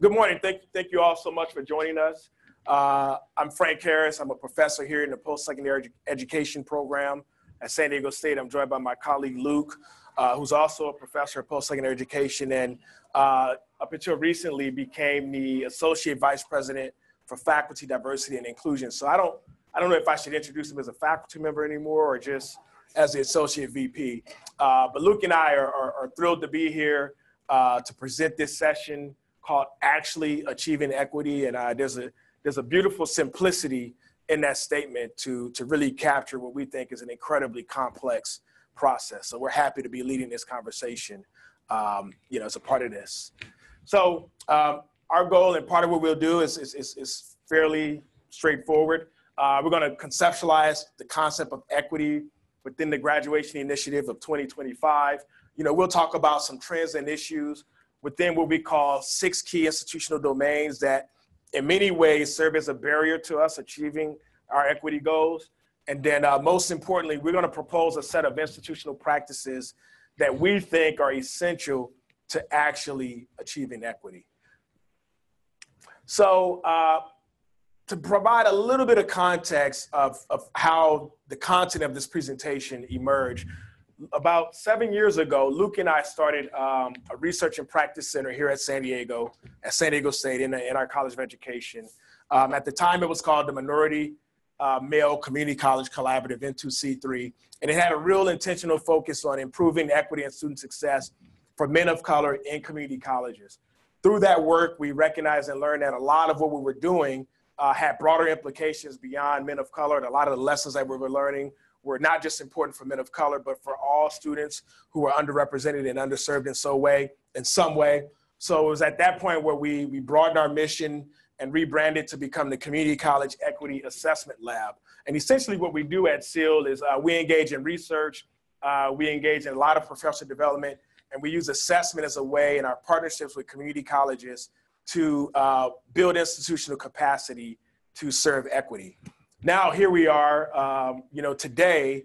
Good morning. Thank you all so much for joining us. I'm Frank Harris. I'm a professor here in the post-secondary education program at San Diego State. I'm joined by my colleague Luke, who's also a professor of post-secondary education, and up until recently became the associate vice president for faculty diversity and inclusion. So I don't know if I should introduce him as a faculty member anymore or just as the associate VP. But Luke and I are thrilled to be here to present this session called Actually Achieving Equity. And there's a beautiful simplicity in that statement to really capture what we think is an incredibly complex process. So we're happy to be leading this conversation, as a part of this. So our goal and part of what we'll do is fairly straightforward. We're going to conceptualize the concept of equity within the graduation initiative of 2025. We'll talk about some trends and issues within what we call 6 key institutional domains that in many ways serve as a barrier to us achieving our equity goals. And then most importantly, we're going to propose a set of institutional practices that we think are essential to actually achieving equity. So to provide a little bit of context of how the content of this presentation emerged, about 7 years ago, Luke and I started a research and practice center here at San Diego State in our College of Education. At the time, it was called the Minority Male Community College Collaborative, N2C3, and it had a real intentional focus on improving equity and student success for men of color in community colleges. Through that work, we recognized and learned that a lot of what we were doing had broader implications beyond men of color, and a lot of the lessons that we were learning were not just important for men of color, but for all students who were underrepresented and underserved in some way. So it was at that point where we broadened our mission and rebranded to become the Community College Equity Assessment Lab. And essentially what we do at SEAL is we engage in research, we engage in a lot of professional development, and we use assessment as a way in our partnerships with community colleges to build institutional capacity to serve equity. Now, here we are, today,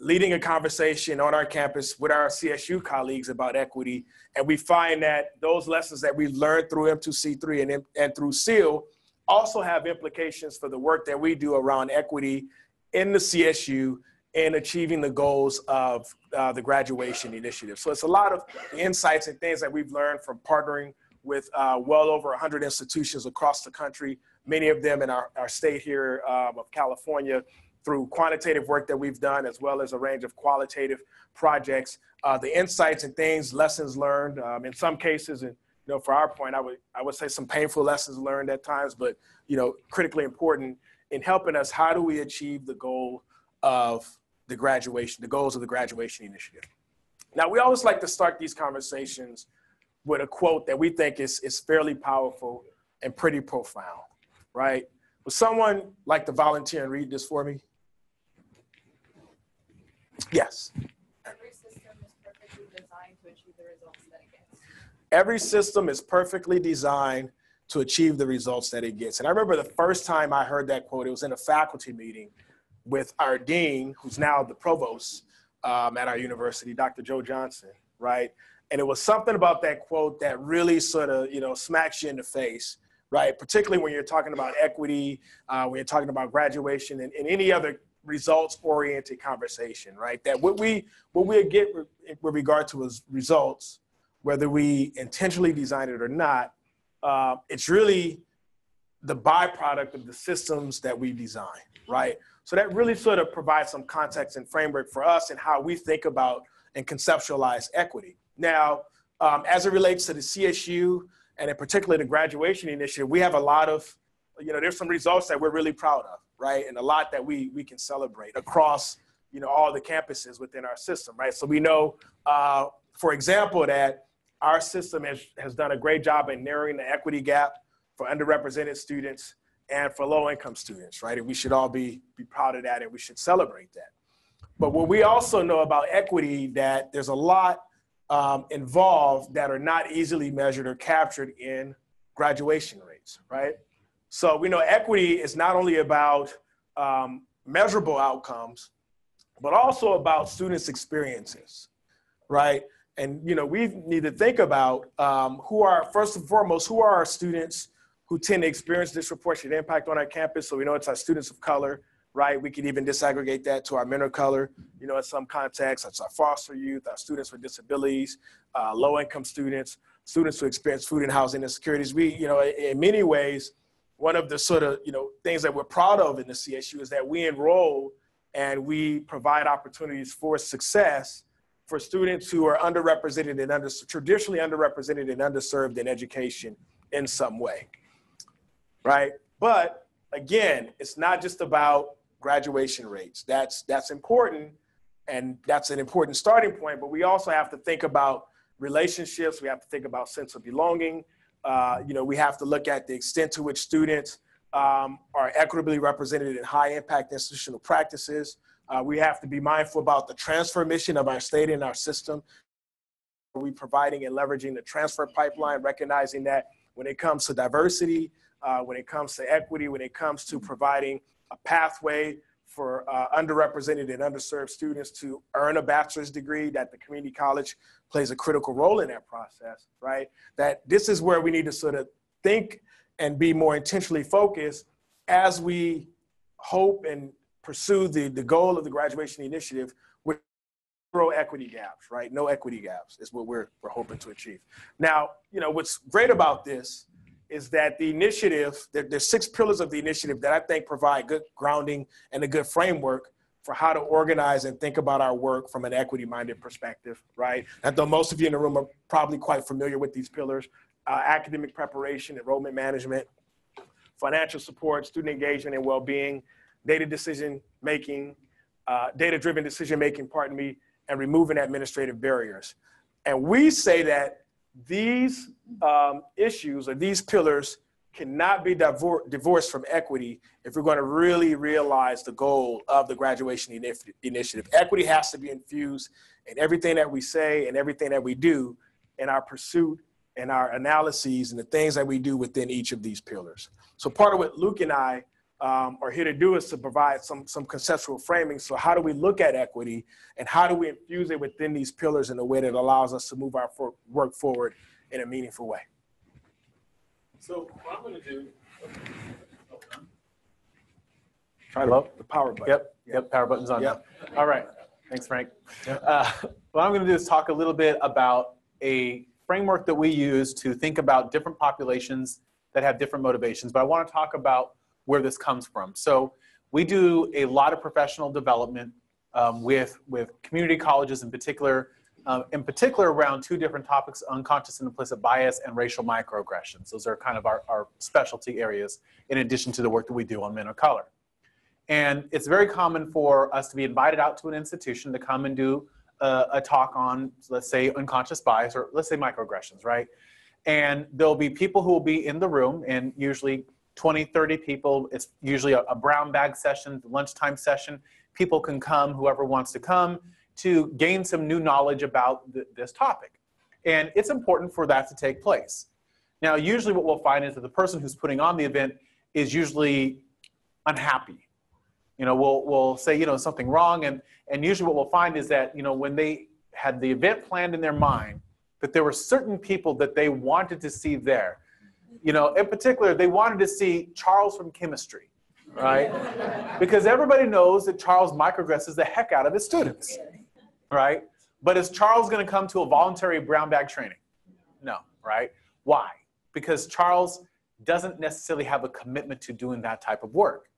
leading a conversation on our campus with our CSU colleagues about equity. And we find that those lessons that we've learned through M2C3 and through SEAL also have implications for the work that we do around equity in the CSU and achieving the goals of the graduation initiative. So it's a lot of insights and things that we've learned from partnering with well over 100 institutions across the country, many of them in our state here of California, through quantitative work that we've done, as well as a range of qualitative projects. The insights and things, lessons learned, in some cases, and for our point, I would say some painful lessons learned at times, but critically important in helping us. How do we achieve the goal of the goals of the graduation initiative? Now, we always like to start these conversations with a quote that we think is fairly powerful and pretty profound, right? Would someone like to volunteer and read this for me? Yes. Every system is perfectly designed to achieve the results that it gets. Every system is perfectly designed to achieve the results that it gets. And I remember the first time I heard that quote, it was in a faculty meeting with our dean, who's now the provost at our university, Dr. Joe Johnson, right? And it was something about that quote that really sort of, smacks you in the face, right? Particularly when you're talking about equity, when you're talking about graduation and any other results-oriented conversation, right? That what we get with regard to is results, whether we intentionally design it or not, it's really the byproduct of the systems that we design, right? So that really sort of provides some context and framework for us and how we think about and conceptualize equity. Now, as it relates to the CSU, and in particular the graduation initiative, we have a lot of, there's some results that we're really proud of, right? And a lot that we can celebrate across, all the campuses within our system, right? So we know, for example, that our system has done a great job in narrowing the equity gap for underrepresented students and for low-income students, right? And we should all be proud of that, and we should celebrate that. But what we also know about equity, that there's a lot involved that are not easily measured or captured in graduation rates, right? So we know equity is not only about measurable outcomes, but also about students' experiences, right? And, you know, we need to think about first and foremost, who are our students who tend to experience disproportionate impact on our campus. So we know it's our students of color, right? We could even disaggregate that to our men of color, you know, in some contexts. That's our foster youth, our students with disabilities, low-income students, students who experience food and housing insecurities. We, you know, in many ways, one of the sort of, you know, things that we're proud of in the CSU is that we enroll and we provide opportunities for success for students who are underrepresented and traditionally underrepresented and underserved in education in some way, right? But again, it's not just about graduation rates. That's important, and that's an important starting point, but we also have to think about relationships. We have to think about sense of belonging. You know, we have to look at the extent to which students are equitably represented in high impact institutional practices. We have to be mindful about the transfer mission of our state and our system. Are we providing and leveraging the transfer pipeline, recognizing that when it comes to diversity, when it comes to equity, when it comes to providing a pathway for underrepresented and underserved students to earn a bachelor's degree, that the community college plays a critical role in that process, right? That this is where we need to sort of think and be more intentionally focused as we hope and pursue the goal of the graduation initiative with zero equity gaps, right? No equity gaps is what we're hoping to achieve. Now, you know, what's great about this is that the initiative, there's 6 pillars of the initiative that I think provide good grounding and a good framework for how to organize and think about our work from an equity-minded perspective, right? I know most of you in the room are probably quite familiar with these pillars: academic preparation, enrollment management, financial support, student engagement and well-being, data-driven decision-making, and removing administrative barriers. And we say that these issues or these pillars cannot be divorced from equity if we're going to really realize the goal of the graduation initiative. Equity has to be infused in everything that we say and everything that we do in our pursuit and our analyses and the things that we do within each of these pillars. So part of what Luke and I are here to do is to provide some conceptual framing. So how do we look at equity and how do we infuse it within these pillars in a way that allows us to move our work forward in a meaningful way? So what I'm going to do, try the power button. Yep, power button's on. Yep. Now. All right, thanks, Frank. What I'm going to do is talk a little bit about a framework that we use to think about different populations that have different motivations, but I want to talk about where this comes from. So we do a lot of professional development with community colleges in particular around 2 different topics: unconscious and implicit bias and racial microaggressions. Those are kind of our specialty areas in addition to the work that we do on men of color. And it's very common for us to be invited out to an institution to come and do a talk on, let's say, unconscious bias, or let's say microaggressions, right? And there'll be people who will be in the room, and usually 20, 30 people. It's usually a brown bag session, lunchtime session. People can come, whoever wants to come, to gain some new knowledge about this topic. And it's important for that to take place. Now, usually what we'll find is that the person who's putting on the event is usually unhappy. You know, we'll say, you know, something wrong. And usually what we'll find is that, you know, when they had the event planned in their mind, that there were certain people that they wanted to see there. You know, in particular, they wanted to see Charles from chemistry, right? Because everybody knows that Charles microaggresses the heck out of his students, right? But is Charles going to come to a voluntary brown bag training? No, right? Why? Because Charles doesn't necessarily have a commitment to doing that type of work.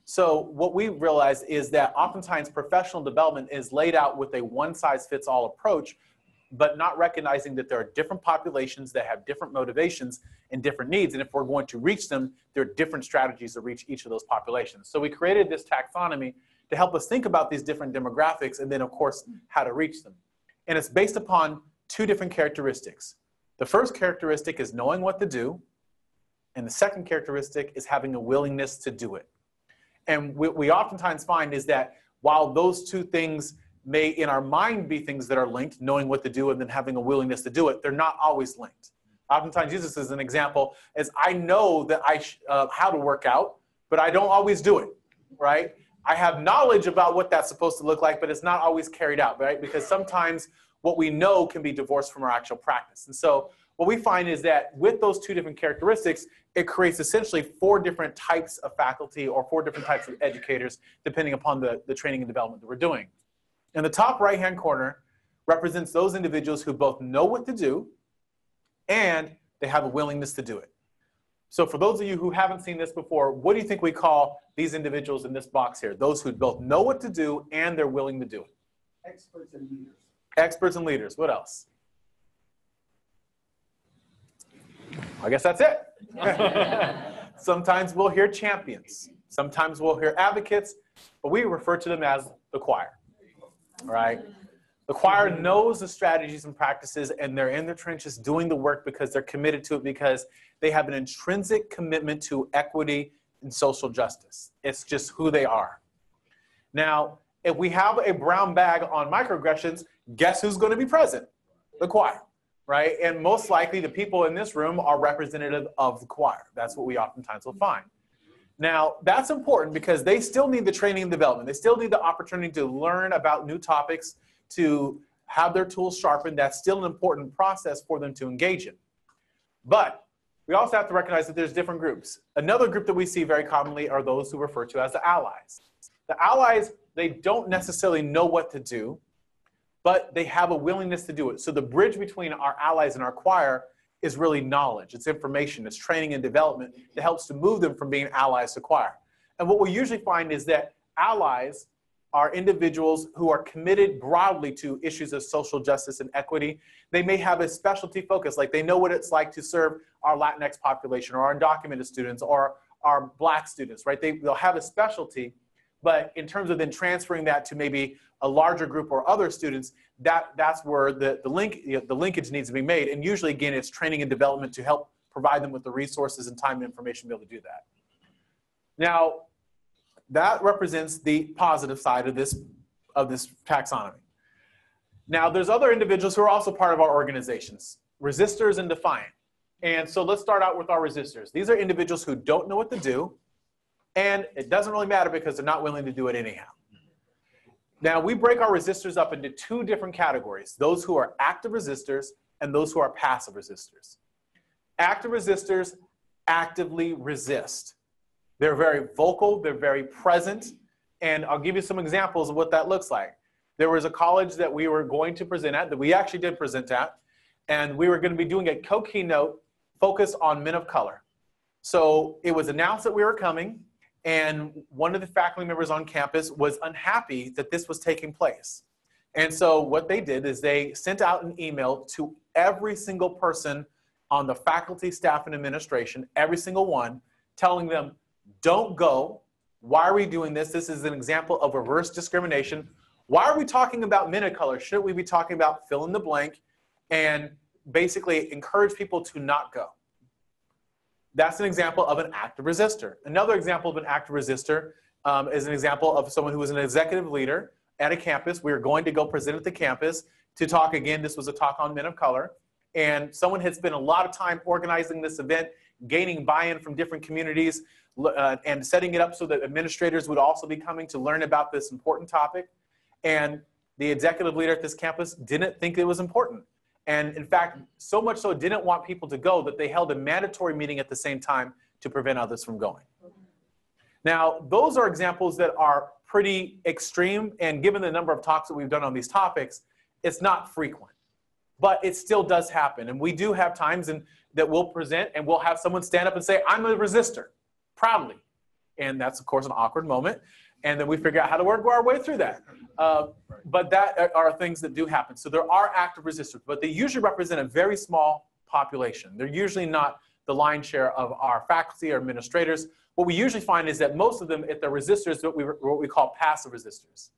So what we realized is that oftentimes professional development is laid out with a one-size-fits-all approach, but not recognizing that there are different populations that have different motivations and different needs. And if we're going to reach them, there are different strategies to reach each of those populations. So we created this taxonomy to help us think about these different demographics and then, of course, how to reach them. And it's based upon 2 different characteristics. The first characteristic is knowing what to do. And the second characteristic is having a willingness to do it. And what we oftentimes find is that while those 2 things may in our mind be things that are linked, knowing what to do and then having a willingness to do it, they're not always linked. Oftentimes, Jesus is an example, as I know that how to work out, but I don't always do it, right? I have knowledge about what that's supposed to look like, but it's not always carried out, right? Because sometimes what we know can be divorced from our actual practice. And so what we find is that with those two different characteristics, it creates essentially 4 different types of faculty or 4 different types of educators, depending upon the training and development that we're doing. In the top right-hand corner represents those individuals who both know what to do and they have a willingness to do it. So for those of you who haven't seen this before, what do you think we call these individuals in this box here? Those who both know what to do and they're willing to do it. Experts and leaders. Experts and leaders. What else? I guess that's it. Sometimes we'll hear champions. Sometimes we'll hear advocates, but we refer to them as the choir. All right? The choir knows the strategies and practices, and they're in the trenches doing the work because they're committed to it, because they have an intrinsic commitment to equity and social justice. It's just who they are. Now, if we have a brown bag on microaggressions, guess who's going to be present? The choir, right? And most likely the people in this room are representative of the choir. That's what we oftentimes will find. Now, that's important because they still need the training and development. They still need the opportunity to learn about new topics, to have their tools sharpened. That's still an important process for them to engage in. But we also have to recognize that there's different groups. Another group that we see very commonly are those who refer to as the allies. The allies, they don't necessarily know what to do, but they have a willingness to do it. So the bridge between our allies and our choir is really knowledge. It's information. It's training and development that helps to move them from being allies to choir. And what we usually find is that allies are individuals who are committed broadly to issues of social justice and equity. They may have a specialty focus, like they know what it's like to serve our Latinx population or our undocumented students or our Black students, right? They'll have a specialty, but in terms of then transferring that to maybe a larger group or other students, that's where the linkage needs to be made. And usually, again, it's training and development to help provide them with the resources and time and information to be able to do that. Now, that represents the positive side of this taxonomy. Now, there's other individuals who are also part of our organizations, resistors and defiant. And so let's start out with our resistors. These are individuals who don't know what to do, and it doesn't really matter because they're not willing to do it anyhow. Now, we break our resistors up into 2 different categories, those who are active resistors and those who are passive resistors. Active resistors actively resist. They're very vocal, they're very present, and I'll give you some examples of what that looks like. There was a college that we were going to present at, that we actually did present at, and we were going to be doing a co-keynote focused on men of color. So it was announced that we were coming, and one of the faculty members on campus was unhappy that this was taking place. And so what they did is they sent out an email to every single person on the faculty, staff, and administration, every single one, telling them, don't go. Why are we doing this? This is an example of reverse discrimination. Why are we talking about men of color? Shouldn't we be talking about fill in the blank? And basically encourage people to not go. That's an example of an active resistor. Another example of an active resistor is an example of someone who was an executive leader at a campus. We were going to go present at the campus to talk again. This was a talk on men of color. And someone had spent a lot of time organizing this event, gaining buy-in from different communities, and setting it up so that administrators would also be coming to learn about this important topic. And the executive leader at this campus didn't think it was important. And in fact, so much so didn't want people to go that they held a mandatory meeting at the same time to prevent others from going. Now, those are examples that are pretty extreme, and given the number of talks that we've done on these topics, it's not frequent. But it still does happen. And we do have times that we'll present and we'll have someone stand up and say, I'm a resistor, proudly. And that's, of course, an awkward moment. And then we figure out how to work our way through that. But that are things that do happen. So there are active resistors, but they usually represent a very small population. They're usually not the lion's share of our faculty or administrators. What we usually find is that most of them, if they're resistors, what we call passive resistors.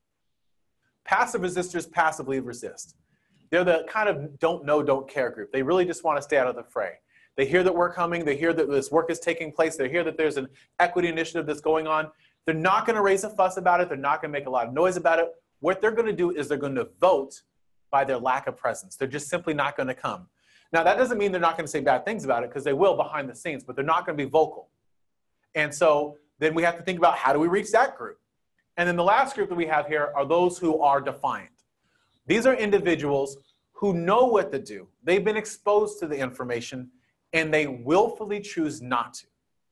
Passive resistors passively resist. They're the kind of don't know, don't care group. They really just want to stay out of the fray. They hear that we're coming. They hear that this work is taking place. They hear that there's an equity initiative that's going on. They're not going to raise a fuss about it. They're not going to make a lot of noise about it. What they're going to do is they're going to vote by their lack of presence. They're just simply not going to come. Now, that doesn't mean they're not going to say bad things about it, because they will behind the scenes, but they're not going to be vocal. And so then we have to think about, how do we reach that group? And then the last group that we have here are those who are defiant. These are individuals who know what to do. They've been exposed to the information, and they willfully choose not to.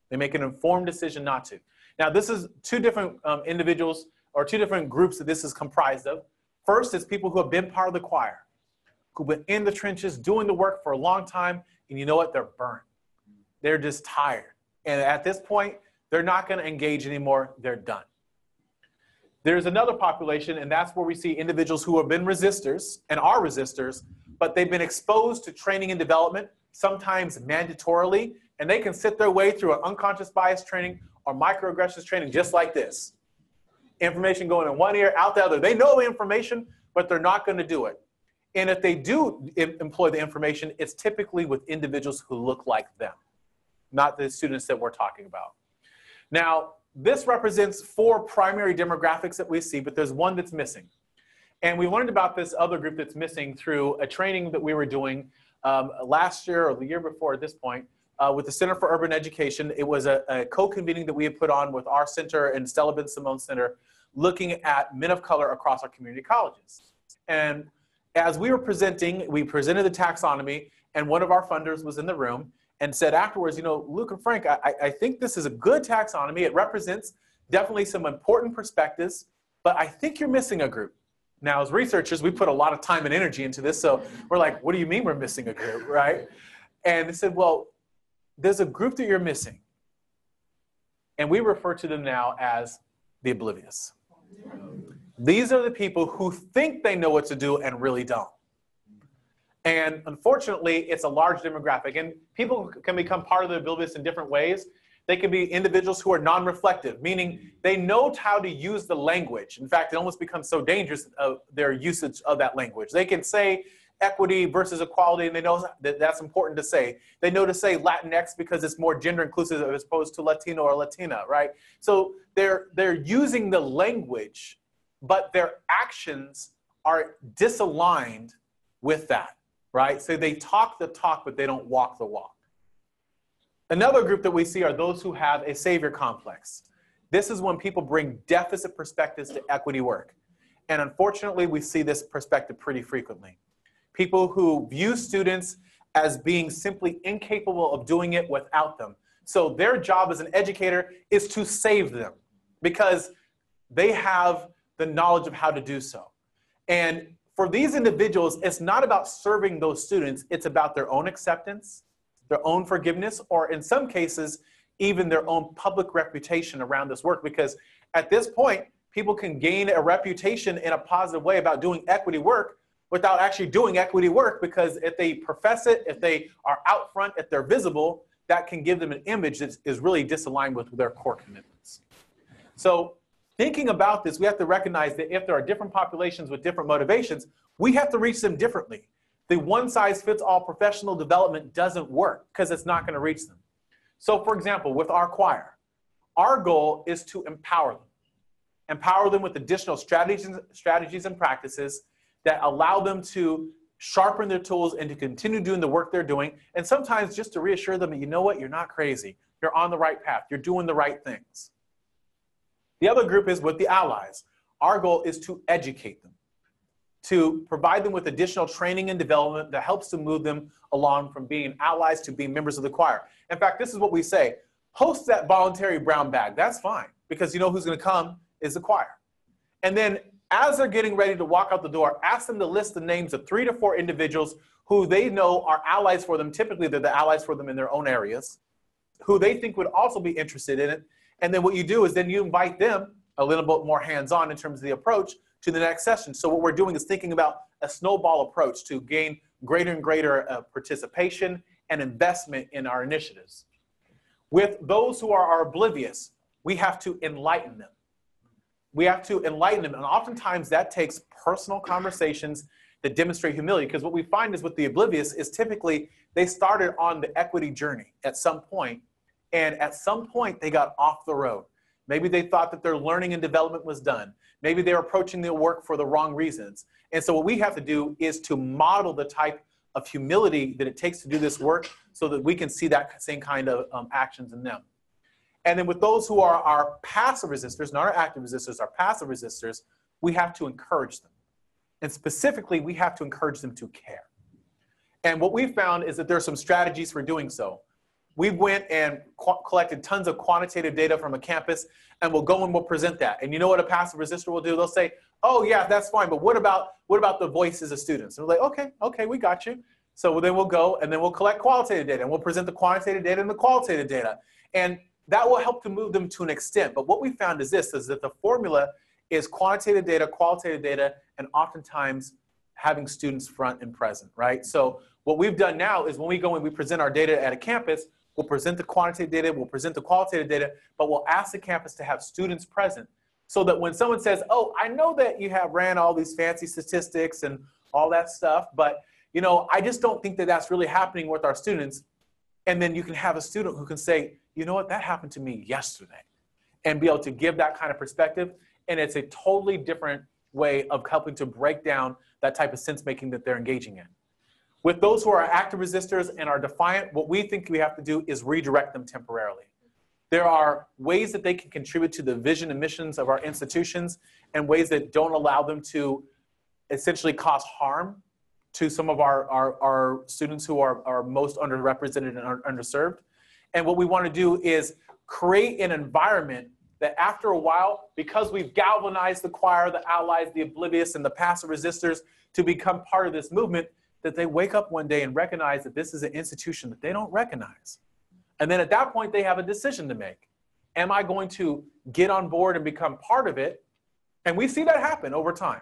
They make an informed decision not to. Now, this is two different individuals or two different groups that this is comprised of. First is people who have been part of the choir, who've been in the trenches doing the work for a long time, and you know what? They're burnt. They're just tired. And at this point, they're not going to engage anymore. They're done. There's another population, and that's where we see individuals who have been resistors and are resistors, but they've been exposed to training and development, sometimes mandatorily, and they can sit their way through an unconscious bias training or microaggressions training just like this. Information going in one ear, out the other. They know the information, but they're not going to do it. And if they do employ the information, it's typically with individuals who look like them, not the students that we're talking about. Now, this represents 4 primary demographics that we see, but there's one that's missing. And we learned about this other group that's missing through a training that we were doing last year or the year before at this point with the Center for Urban Education. It was a co-convening that we had put on with our center and Stella Ben Simone Center, looking at men of color across our community colleges. And as we were presenting, we presented the taxonomy, and one of our funders was in the room and said afterwards, you know, Luke and Frank, I think this is a good taxonomy. It represents definitely some important perspectives, but I think you're missing a group. Now, as researchers, we put a lot of time and energy into this, so we're like, what do you mean we're missing a group, right? And they said, well, there's a group that you're missing, and we refer to them now as the oblivious. These are the people who think they know what to do and really don't. And unfortunately, it's a large demographic, and people can become part of the oblivious in different ways. They can be individuals who are non-reflective, meaning they know how to use the language. In fact, it almost becomes so dangerous of their usage of that language. They can say equity versus equality, and they know that that's important to say. They know to say Latinx because it's more gender inclusive as opposed to Latino or Latina, right? So they're using the language, but their actions are disaligned with that, right? So they talk the talk, but they don't walk the walk. Another group that we see are those who have a savior complex. This is when people bring deficit perspectives to equity work. And unfortunately, we see this perspective pretty frequently. People who view students as being simply incapable of doing it without them. So their job as an educator is to save them because they have the knowledge of how to do so. And for these individuals, it's not about serving those students. It's about their own acceptance, their own forgiveness, or in some cases, even their own public reputation around this work. Because at this point, people can gain a reputation in a positive way about doing equity work without actually doing equity work, because if they profess it, if they are out front, if they're visible, that can give them an image that is really disaligned with their core commitments. So thinking about this, we have to recognize that if there are different populations with different motivations, we have to reach them differently. The one-size-fits-all professional development doesn't work because it's not going to reach them. So for example, with our choir, our goal is to empower them. Empower them with additional strategies and practices that allow them to sharpen their tools and to continue doing the work they're doing. And sometimes just to reassure them that, you know what, you're not crazy. You're on the right path. You're doing the right things. The other group is with the allies. Our goal is to educate them, to provide them with additional training and development that helps to move them along from being allies to being members of the choir. In fact, this is what we say: host that voluntary brown bag. That's fine, because you know who's going to come is the choir. And then as they're getting ready to walk out the door, ask them to list the names of 3 to 4 individuals who they know are allies for them. Typically, they're the allies for them in their own areas, who they think would also be interested in it. And then what you do is then you invite them a little bit more hands-on in terms of the approach to the next session. So what we're doing is thinking about a snowball approach to gain greater and greater participation and investment in our initiatives. With those who are oblivious, we have to enlighten them. We have to enlighten them, and oftentimes that takes personal conversations that demonstrate humility, because what we find is with the oblivious is typically they started on the equity journey at some point, and at some point they got off the road. Maybe they thought that their learning and development was done. Maybe they're approaching their work for the wrong reasons. And so what we have to do is to model the type of humility that it takes to do this work so that we can see that same kind of actions in them. And then with those who are our passive resistors, not our active resistors, our passive resistors, we have to encourage them. And specifically, we have to encourage them to care. And what we found is that there are some strategies for doing so. We went and collected tons of quantitative data from a campus, and we'll go and we'll present that. And you know what a passive resistor will do? They'll say, oh yeah, that's fine, but what about the voices of students? And we're like, okay, we got you. So then we'll go and then we'll collect qualitative data, and we'll present the quantitative data and the qualitative data. And that will help to move them to an extent. But what we found is this, is that the formula is quantitative data, qualitative data, and oftentimes having students front and present, right? So what we've done now is when we go and we present our data at a campus, we'll present the quantitative data, we'll present the qualitative data, but we'll ask the campus to have students present so that when someone says, oh, I know that you have ran all these fancy statistics and all that stuff, but you know, I just don't think that that's really happening with our students. And then you can have a student who can say, you know what, that happened to me yesterday, and be able to give that kind of perspective. And it's a totally different way of helping to break down that type of sense making that they're engaging in. With those who are active resistors and are defiant, what we think we have to do is redirect them temporarily. There are ways that they can contribute to the vision and missions of our institutions, and ways that don't allow them to essentially cause harm to some of our students who are most underrepresented and underserved. And what we want to do is create an environment that after a while, because we've galvanized the choir, the allies, the oblivious, and the passive resistors to become part of this movement, that they wake up one day and recognize that this is an institution that they don't recognize. And then at that point, they have a decision to make. Am I going to get on board and become part of it? And we see that happen over time.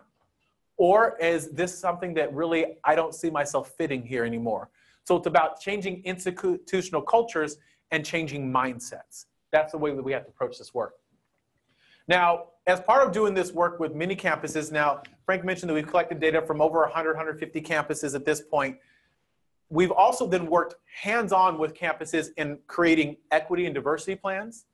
Or is this something that really, I don't see myself fitting here anymore? So it's about changing institutional cultures and changing mindsets. That's the way that we have to approach this work. Now, as part of doing this work with many campuses, now, Frank mentioned that we've collected data from over 100, 150 campuses at this point. We've also then worked hands-on with campuses in creating equity and diversity plans,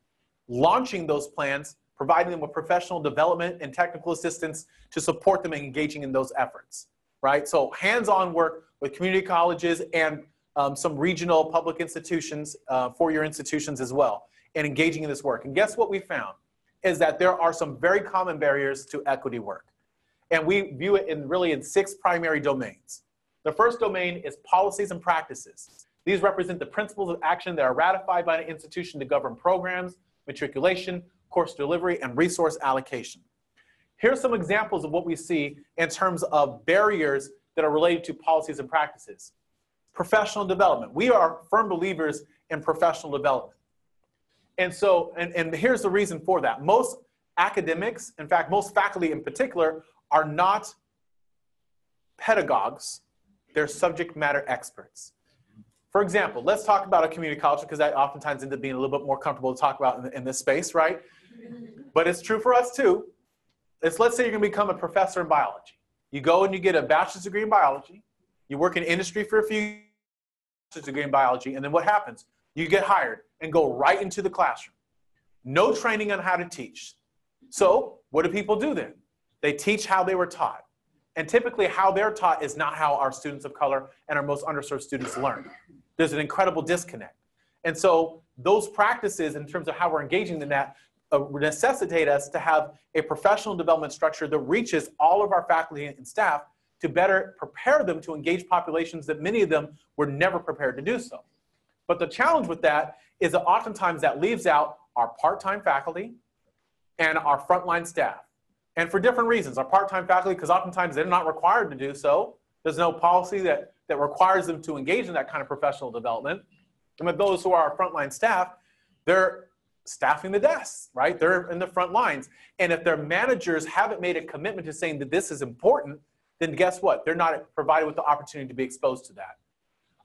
launching those plans, providing them with professional development and technical assistance to support them in engaging in those efforts, right? So hands-on work with community colleges and some regional public institutions, four-year institutions as well, and engaging in this work. And guess what we found? Is that there are some very common barriers to equity work. And we view it in 6 primary domains. The first domain is policies and practices. These represent the principles of action that are ratified by an institution to govern programs, matriculation, course delivery, and resource allocation. Here's some examples of what we see in terms of barriers that are related to policies and practices. Professional development. We are firm believers in professional development. And so, and here's the reason for that. Most academics, in fact, most faculty in particular, are not pedagogues. They're subject matter experts. For example, let's talk about a community college, because that oftentimes ends up being a little bit more comfortable to talk about in this space, right? But it's true for us too. Let's say you're going to become a professor in biology. You go and you get a bachelor's degree in biology. You work in industry for a few years, bachelor's degree in biology, and then what happens? You get hired and go right into the classroom. No training on how to teach. So what do people do then? They teach how they were taught. And typically how they're taught is not how our students of color and our most underserved students learn. There's an incredible disconnect. And so those practices in terms of how we're engaging in that necessitate us to have a professional development structure that reaches all of our faculty and staff to better prepare them to engage populations that many of them were never prepared to do so. But the challenge with that is that oftentimes that leaves out our part-time faculty and our frontline staff. And for different reasons. Our part-time faculty, because oftentimes they're not required to do so. There's no policy that requires them to engage in that kind of professional development. And with those who are our frontline staff, they're staffing the desks, right? They're in the front lines. And if their managers haven't made a commitment to saying that this is important, then guess what? They're not provided with the opportunity to be exposed to that.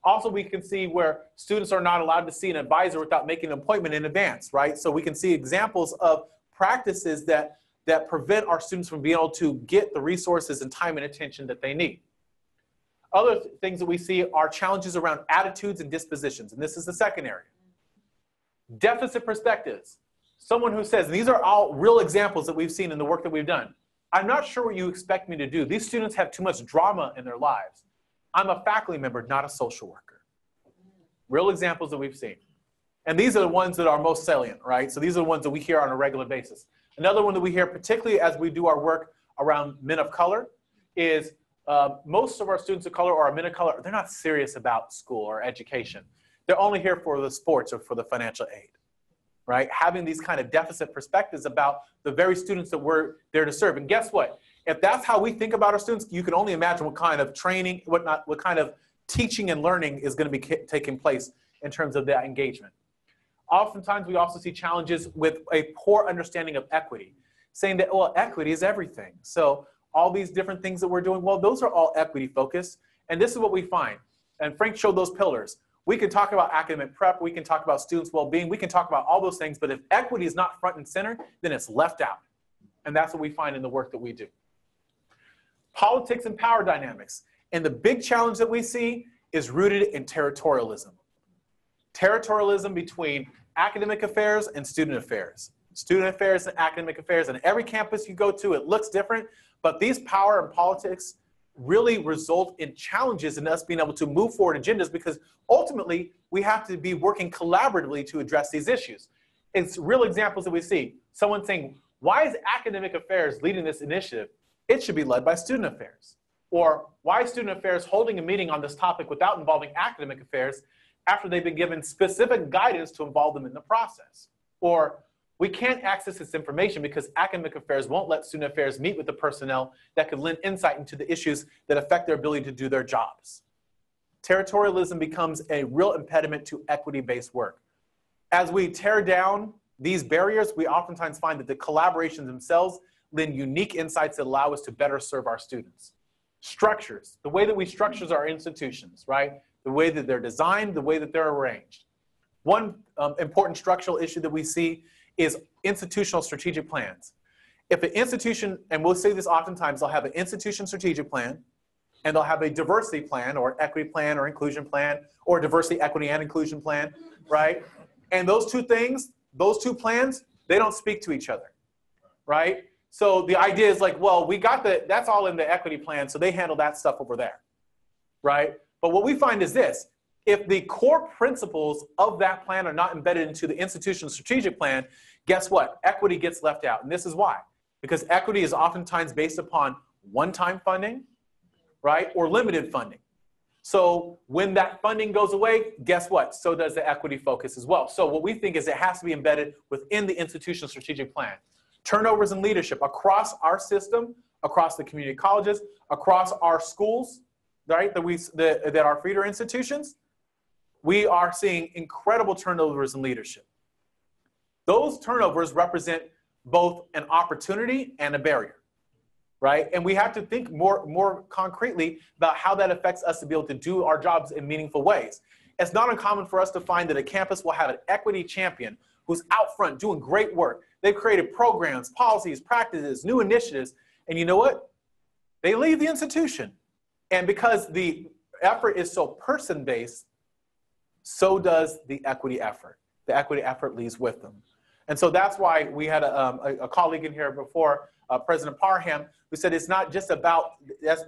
Also, we can see where students are not allowed to see an advisor without making an appointment in advance, right? So we can see examples of practices that prevent our students from being able to get the resources and time and attention that they need. Other things that we see are challenges around attitudes and dispositions, and this is the second area. Deficit perspectives. Someone who says, and these are all real examples that we've seen in the work that we've done. I'm not sure what you expect me to do. These students have too much drama in their lives. I'm a faculty member, not a social worker. Real examples that we've seen. And these are the ones that are most salient, right? So these are the ones that we hear on a regular basis. Another one that we hear, particularly as we do our work around men of color, is most of our students of color or our men of color, they're not serious about school or education. They're only here for the sports or for the financial aid, right? Having these kind of deficit perspectives about the very students that we're there to serve. And guess what? If that's how we think about our students, you can only imagine what kind of training, what kind of teaching and learning is going to be taking place in terms of that engagement. Oftentimes, we also see challenges with a poor understanding of equity, saying that, well, equity is everything. So all these different things that we're doing, well, those are all equity focused. And this is what we find. And Frank showed those pillars. We can talk about academic prep. We can talk about students' well-being. We can talk about all those things. But if equity is not front and center, then it's left out. And that's what we find in the work that we do. Politics and power dynamics. And the big challenge that we see is rooted in territorialism. Territorialism between academic affairs and student affairs. Student affairs and academic affairs. And every campus you go to, it looks different. But these power and politics really result in challenges in us being able to move forward agendas, because ultimately we have to be working collaboratively to address these issues. It's real examples that we see. Someone saying, why is academic affairs leading this initiative? It should be led by student affairs. Or why is student affairs holding a meeting on this topic without involving academic affairs after they've been given specific guidance to involve them in the process? Or we can't access this information because academic affairs won't let student affairs meet with the personnel that could lend insight into the issues that affect their ability to do their jobs. Territorialism becomes a real impediment to equity-based work. As we tear down these barriers, we oftentimes find that the collaborations themselves lend unique insights that allow us to better serve our students. Structures, the way that we structure our institutions, right? The way that they're designed, the way that they're arranged. One important structural issue that we see is institutional strategic plans. If an institution, and we'll say this oftentimes, they'll have an institution strategic plan, and they'll have a diversity plan or equity plan or inclusion plan or diversity, equity, and inclusion plan, right? And those two things, those two plans, they don't speak to each other, right? So the idea is like, well, we got that's all in the equity plan, so they handle that stuff over there, right? But what we find is this: if the core principles of that plan are not embedded into the institution's strategic plan, guess what? Equity gets left out. And this is why. Because equity is oftentimes based upon one-time funding, right? Or limited funding. So when that funding goes away, guess what? So does the equity focus as well. So what we think is it has to be embedded within the institution's strategic plan. Turnovers in leadership across our system, across the community colleges, across our schools, right? That are feeder institutions. We are seeing incredible turnovers in leadership. Those turnovers represent both an opportunity and a barrier, right? And we have to think more concretely about how that affects us to be able to do our jobs in meaningful ways. It's not uncommon for us to find that a campus will have an equity champion who's out front doing great work. They've created programs, policies, practices, new initiatives, and you know what? They leave the institution. And because the effort is so person-based, so does the equity effort. The equity effort leaves with them. And so that's why we had a colleague in here before, President Parham, who said it's not just about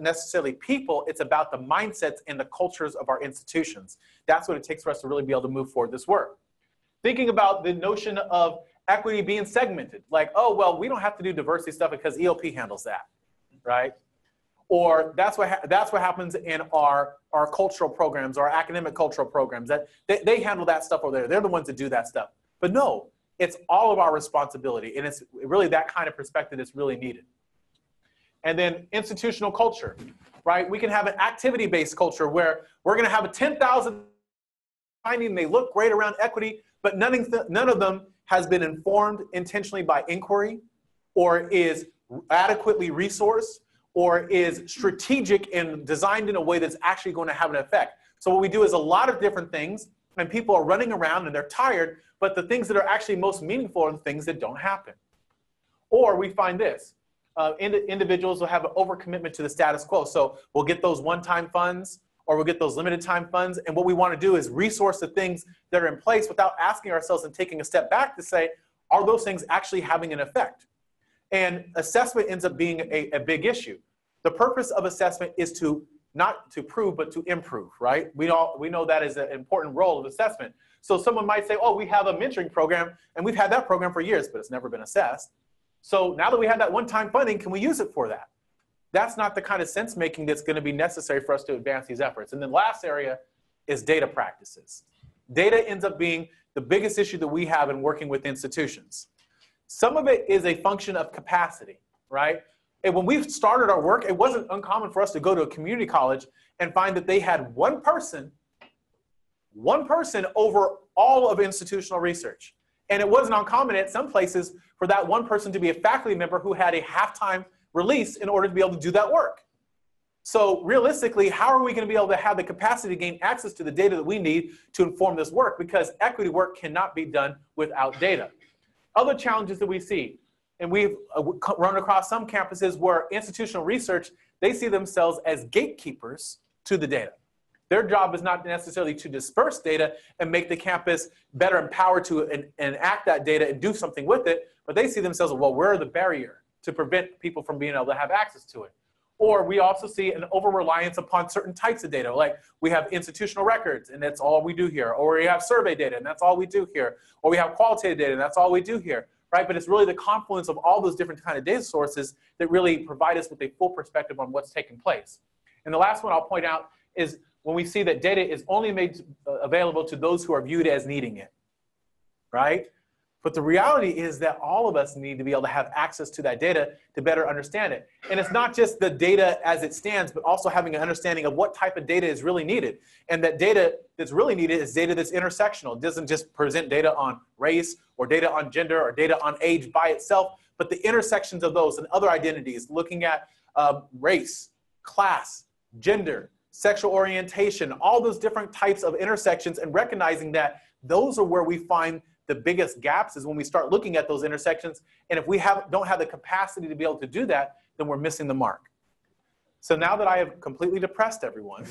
necessarily people, it's about the mindsets and the cultures of our institutions. That's what it takes for us to really be able to move forward this work. Thinking about the notion of equity being segmented, like, oh, well, we don't have to do diversity stuff because ELP handles that, right? Or that's what happens in our cultural programs, our academic cultural programs. That they handle that stuff over there. They're the ones that do that stuff. But no, it's all of our responsibility, and it's really that kind of perspective that's really needed. And then institutional culture, right? We can have an activity-based culture where we're going to have a 10,000 finding they look great around equity, but none of them has been informed intentionally by inquiry, or is adequately resourced, or is strategic and designed in a way that's actually going to have an effect. So what we do is a lot of different things, and people are running around and they're tired, but the things that are actually most meaningful are the things that don't happen. Or we find this, individuals will have an overcommitment to the status quo. So we'll get those one-time funds, or we'll get those limited time funds, and what we want to do is resource the things that are in place without asking ourselves and taking a step back to say, are those things actually having an effect? And assessment ends up being a big issue. The purpose of assessment is to not to prove, but to improve, right? We know that is an important role of assessment. So someone might say, oh, we have a mentoring program, and we've had that program for years, but it's never been assessed. So now that we have that one-time funding, can we use it for that? that's not the kind of sense making that's going to be necessary for us to advance these efforts. And then last area is data practices. Data ends up being the biggest issue that we have in working with institutions. Some of it is a function of capacity, right? And when we started our work, it wasn't uncommon for us to go to a community college and find that they had one person over all of institutional research. And it wasn't uncommon at some places for that one person to be a faculty member who had a half-time release in order to be able to do that work. So realistically, how are we going to be able to have the capacity to gain access to the data that we need to inform this work? Because equity work cannot be done without data. Other challenges that we see, and we've run across some campuses where institutional research, they see themselves as gatekeepers to the data. Their job is not necessarily to disperse data and make the campus better empowered to enact that data and do something with it, but they see themselves, well, we're the barrier to prevent people from being able to have access to it. Or we also see an over-reliance upon certain types of data, like we have institutional records, and that's all we do here. Or we have survey data, and that's all we do here. Or we have qualitative data, and that's all we do here, right? But it's really the confluence of all those different kind of data sources that really provide us with a full perspective on what's taking place. And the last one I'll point out is when we see that data is only made available to those who are viewed as needing it, right? But the reality is that all of us need to be able to have access to that data to better understand it. And it's not just the data as it stands, but also having an understanding of what type of data is really needed. And that data that's really needed is data that's intersectional. It doesn't just present data on race or data on gender or data on age by itself, but the intersections of those and other identities, looking at race, class, gender, sexual orientation, all those different types of intersections, and recognizing that those are where we find the biggest gaps is when we start looking at those intersections. And if we don't have the capacity to be able to do that, then we're missing the mark. So now that I have completely depressed everyone,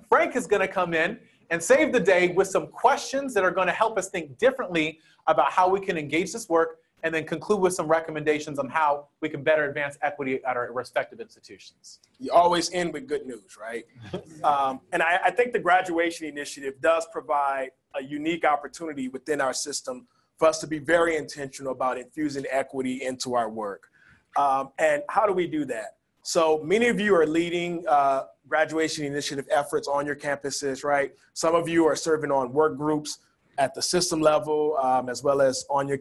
Frank is going to come in and save the day with some questions that are going to help us think differently about how we can engage this work, and then conclude with some recommendations on how we can better advance equity at our respective institutions. You always end with good news, right? And I think the graduation initiative does provide a unique opportunity within our system for us to be very intentional about infusing equity into our work. And how do we do that? So many of you are leading graduation initiative efforts on your campuses, right? Some of you are serving on work groups at the system level, as well as on your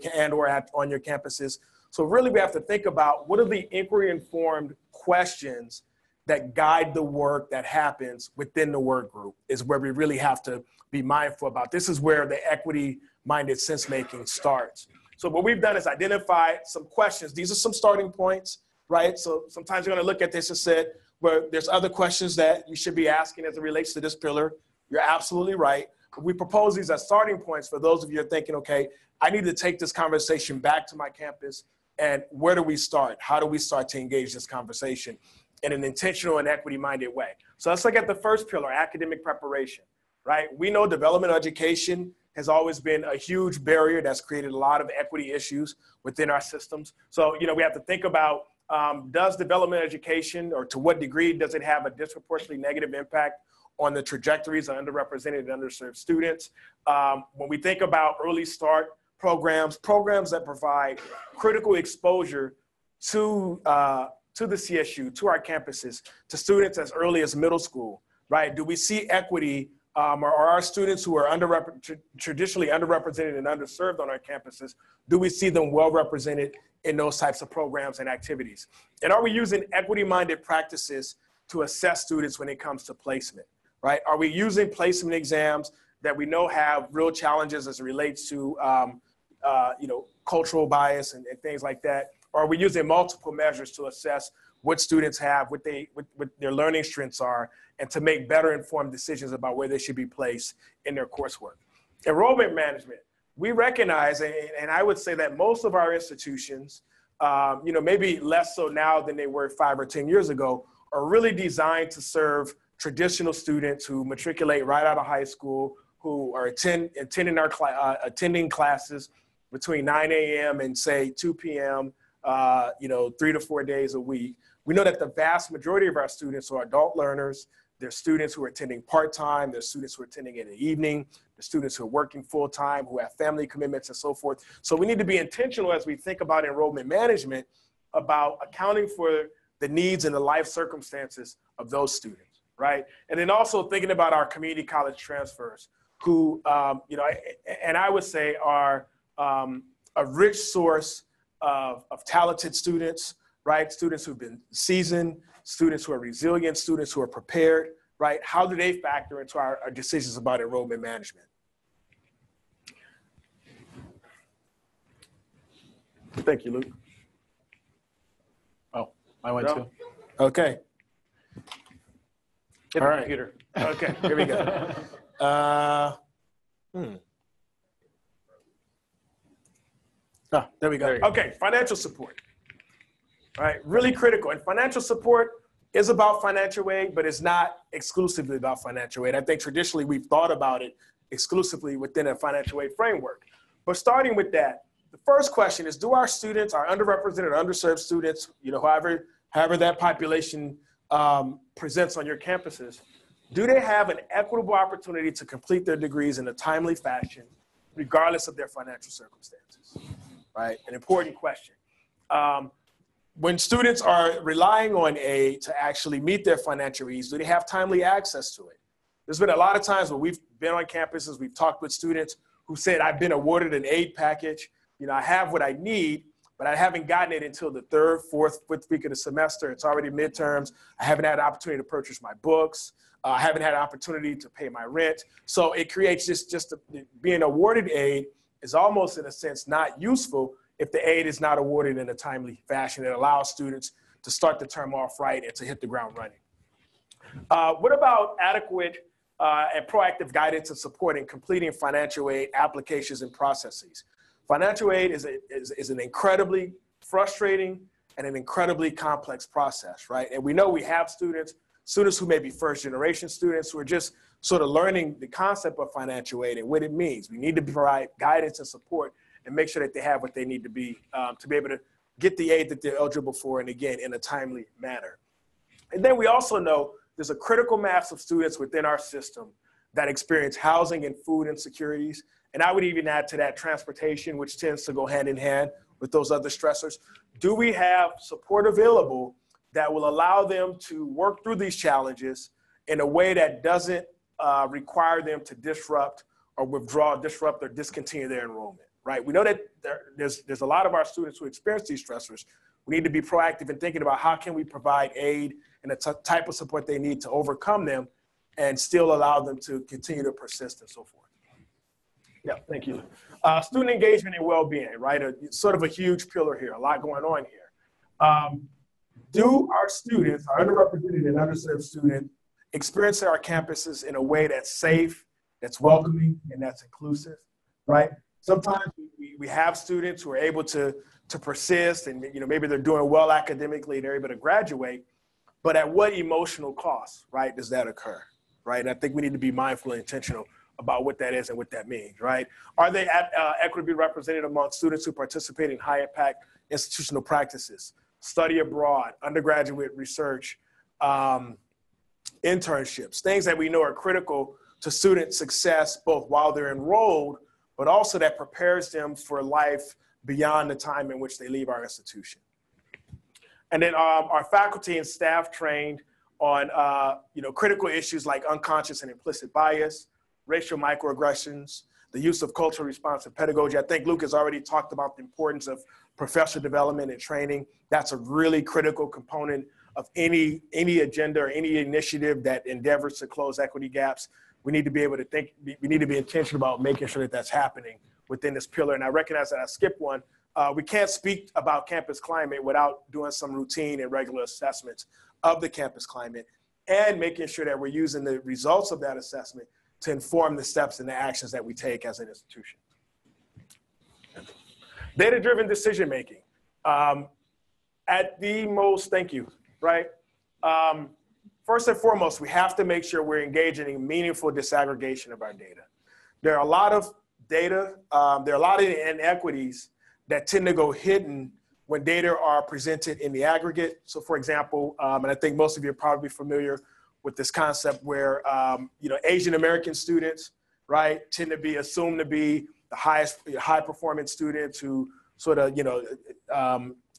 on your campuses. So really we have to think about what are the inquiry-informed questions that guide the work that happens within the work group is where we really have to be mindful about. This is where the equity-minded sense-making starts. So what we've done is identify some questions. These are some starting points, right? So sometimes you're gonna look at this and say, well, there's other questions that you should be asking as it relates to this pillar. You're absolutely right. We propose these as starting points for those of you who are thinking, okay, I need to take this conversation back to my campus, and where do we start? How do we start to engage this conversation in an intentional and equity-minded way? So let's look at the first pillar, academic preparation, right? We know development education has always been a huge barrier that's created a lot of equity issues within our systems. So, we have to think about, does development education, or to what degree does it have a disproportionately negative impact on the trajectories of underrepresented and underserved students? When we think about early start programs that provide critical exposure to the CSU, to our campuses, to students as early as middle school, right? Do we see equity, or are our students who are traditionally underrepresented and underserved on our campuses, do we see them well represented in those types of programs and activities? And are we using equity-minded practices to assess students when it comes to placement? Right? Are we using placement exams that we know have real challenges as it relates to, cultural bias and things like that? Or are we using multiple measures to assess what students have, what their learning strengths are, and to make better informed decisions about where they should be placed in their coursework? Enrollment management. We recognize, and I would say that most of our institutions, maybe less so now than they were 5 or 10 years ago, are really designed to serve traditional students who matriculate right out of high school, who are attending classes between 9 a.m. and say 2 p.m., 3 to 4 days a week. We know that the vast majority of our students are adult learners. They're students who are attending part-time. They're students who are attending in the evening. They're students who are working full-time, who have family commitments and so forth. So we need to be intentional as we think about enrollment management about accounting for the needs and the life circumstances of those students, right? And then also thinking about our community college transfers who, you know, and I would say are a rich source of talented students, right? Students who've been seasoned, students who are resilient, students who are prepared, right? How do they factor into our decisions about enrollment management? Thank you, Luke. Oh, I went too. Okay. Hit All the right. computer. Okay, here we go. There we go. There you go. Okay, financial support. All right, really critical. And financial support is about financial aid, but it's not exclusively about financial aid. I think traditionally we've thought about it exclusively within a financial aid framework. But starting with that, the first question is, do our students, our underrepresented, underserved students, you know, however that population presents on your campuses, do they have an equitable opportunity to complete their degrees in a timely fashion, regardless of their financial circumstances, right? An important question. When students are relying on aid to actually meet their financial needs, do they have timely access to it? There's been a lot of times when we've been on campuses, we've talked with students who said, I've been awarded an aid package, you know, I have what I need, but I haven't gotten it until the third, fourth, fifth week of the semester. It's already midterms. I haven't had an opportunity to purchase my books. I haven't had an opportunity to pay my rent. So it creates being awarded aid is almost in a sense not useful if the aid is not awarded in a timely fashion. It allows students to start the term off right and to hit the ground running. What about adequate and proactive guidance and support in completing financial aid applications and processes? Financial aid is an incredibly frustrating and an incredibly complex process, right? And we know we have students who may be first generation students who are just sort of learning the concept of financial aid and what it means. We need to provide guidance and support and make sure that they have what they need to be able to get the aid that they're eligible for, and again, in a timely manner. And then we also know there's a critical mass of students within our system that experience housing and food insecurities. And I would even add to that transportation, which tends to go hand in hand with those other stressors. Do we have support available that will allow them to work through these challenges in a way that doesn't require them to disrupt or withdraw, disrupt, or discontinue their enrollment, right? We know that there's a lot of our students who experience these stressors. We need to be proactive in thinking about how can we provide aid and the type of support they need to overcome them and still allow them to continue to persist and so forth. Yeah, thank you. Student engagement and well-being, right? Sort of a huge pillar here, a lot going on here. Do our students, our underrepresented and underserved students, experience our campuses in a way that's safe, that's welcoming, and that's inclusive, right? Sometimes we have students who are able to persist and, you know, maybe they're doing well academically, they're able to graduate, but at what emotional cost, right, does that occur, right? And I think we need to be mindful and intentional about what that is and what that means, right? Are they equitably represented among students who participate in high impact institutional practices, study abroad, undergraduate research, internships, things that we know are critical to student success, both while they're enrolled, but also that prepares them for life beyond the time in which they leave our institution. And then our faculty and staff trained on critical issues like unconscious and implicit bias, racial microaggressions, the use of culturally responsive pedagogy. I think Luke has already talked about the importance of professional development and training. That's a really critical component of any agenda or any initiative that endeavors to close equity gaps. We need to be able to think, we need to be intentional about making sure that that's happening within this pillar. And I recognize that I skipped one. We can't speak about campus climate without doing some routine and regular assessments of the campus climate and making sure that we're using the results of that assessment to inform the steps and the actions that we take as an institution. Data-driven decision-making. At the most, thank you, right? First and foremost, we have to make sure we're engaging in meaningful disaggregation of our data. There are a lot of data, there are a lot of inequities that tend to go hidden when data are presented in the aggregate. So for example, and I think most of you are probably familiar with this concept where, Asian American students, right, tend to be assumed to be the highest high performing students who sort of,